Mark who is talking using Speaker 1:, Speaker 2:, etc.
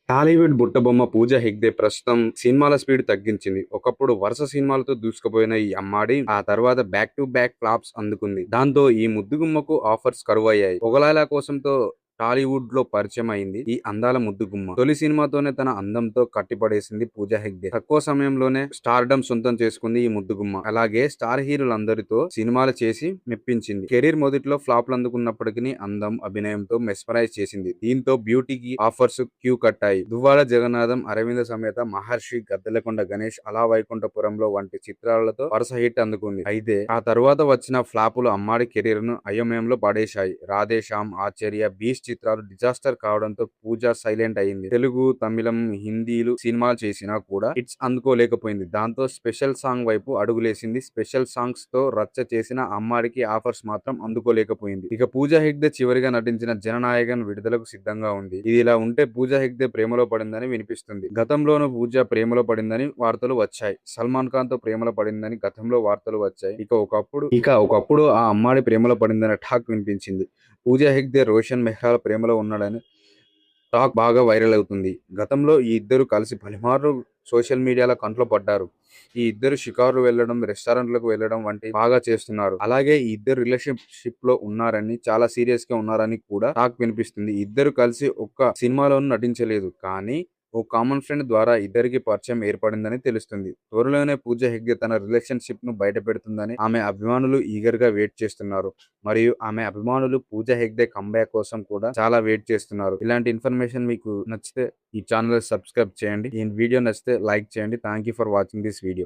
Speaker 1: టాలీవుడ్ బుట్టబొమ్మ పూజ హెగ్డే ప్రస్తుతం సినిమాల స్పీడ్ తగ్గించింది. ఒకప్పుడు వరుస సినిమాలతో దూసుకుపోయిన ఈ అమ్మాడి ఆ తర్వాత బ్యాక్ టు బ్యాక్ ఫ్లాప్స్ అందుకుంది. దాంతో ఈ ముద్దుగుమ్మకు ఆఫర్స్ కరువయ్యాయి. 'పొగలాయల కోసం'తో టాలీవుడ్ లో పరిచయం అయింది ఈ అందాల ముద్దుగుమ్మ. తొలి సినిమాతోనే తన అందంతో కట్టిపడేసింది పూజా హెగ్డే. తక్కువ సమయంలోనే స్టార్డమ్ సొంతం చేసుకుంది ఈ ముద్దుగుమ్మ. అలాగే స్టార్ హీరోలందరితో సినిమాలు చేసి మెప్పించింది. కెరీర్ మొదట్లో ఫ్లాప్లు అందుకున్నప్పటికీ అందం, అభినయంతో మెస్మరైజ్ చేసింది. దీంతో బ్యూటీకి ఆఫర్స్ క్యూ కట్టాయి. దువ్వాడ జగన్నాథం, అరవింద సమేత, మహర్షి, గద్దెలకొండ గణేష్, అలా వైకుంఠపురంలో వంటి చిత్రాలతో వరుస హిట్ అందుకుంది. అయితే ఆ తరువాత వచ్చిన ఫ్లాపులు అమ్మాడి కెరీర్ ను అయోమయంలో పడేశాయి. రాధేశ్యామ్, ఆచార్య, బీస్ట్ చిత్రాలు డిజాస్టర్ కావడంతో పూజ సైలెంట్ అయింది. తెలుగు, తమిళం, హిందీలు సినిమాలు చేసినా కూడా హిట్స్ అందుకోలేకపోయింది. దాంతో స్పెషల్ సాంగ్ వైపు అడుగులేసింది. స్పెషల్ సాంగ్స్ తో రచ్చ చేసిన అమ్మాడికి ఆఫర్స్ మాత్రం అందుకోలేకపోయింది. ఇక పూజా హెగ్డే చివరిగా నటించిన జననాయకన్ విడుదలకు సిద్ధంగా ఉంది. ఇది ఇలా ఉంటే పూజా హెగ్డే ప్రేమలో పడిందని వినిపిస్తుంది. గతంలోనూ పూజ ప్రేమలో పడిందని వార్తలు వచ్చాయి. సల్మాన్ ఖాన్ తో ప్రేమలో పడిందని గతంలో వార్తలు వచ్చాయి. ఇక ఒకప్పుడు ఆ అమ్మాడి ప్రేమలో పడిందనే టాక్ వినిపించింది. పూజా హెగ్డే రోషన్ మెహ్రాల ప్రేమలో ఉన్నాడని టాక్ బాగా వైరల్ అవుతుంది. గతంలో ఈ ఇద్దరు కలిసి పలుమార్లు సోషల్ మీడియాలో కంట్లో పడ్డారు. ఈ ఇద్దరు షికారులు వెళ్లడం, రెస్టారెంట్లకు వెళ్లడం వంటి బాగా చేస్తున్నారు. అలాగే ఈ ఇద్దరు రిలేషన్షిప్ లో ఉన్నారని, చాలా సీరియస్ గా ఉన్నారని కూడా టాక్ వినిపిస్తుంది. ఇద్దరు కలిసి ఒక్క సినిమాలోనూ నటించలేదు. కానీ ఓ కామన్ ఫ్రెండ్ ద్వారా ఇద్దరికి పరిచయం ఏర్పడిందని తెలుస్తుంది. త్వరలోనే పూజ హెగ్డే తన రిలేషన్షిప్ ను బయటపెడుతుందని ఆమె అభిమానులు ఈగర్ గా వెయిట్ చేస్తున్నారు. మరియు ఆమె అభిమానులు పూజ హెగ్డే కంబ్యాక్ కోసం కూడా చాలా వెయిట్ చేస్తున్నారు. ఇలాంటి ఇన్ఫర్మేషన్ మీకు నచ్చితే ఈ ఛానల్ సబ్స్క్రైబ్ చేయండి. ఈ వీడియో నచ్చితే లైక్ చేయండి. Thank you for watching this video.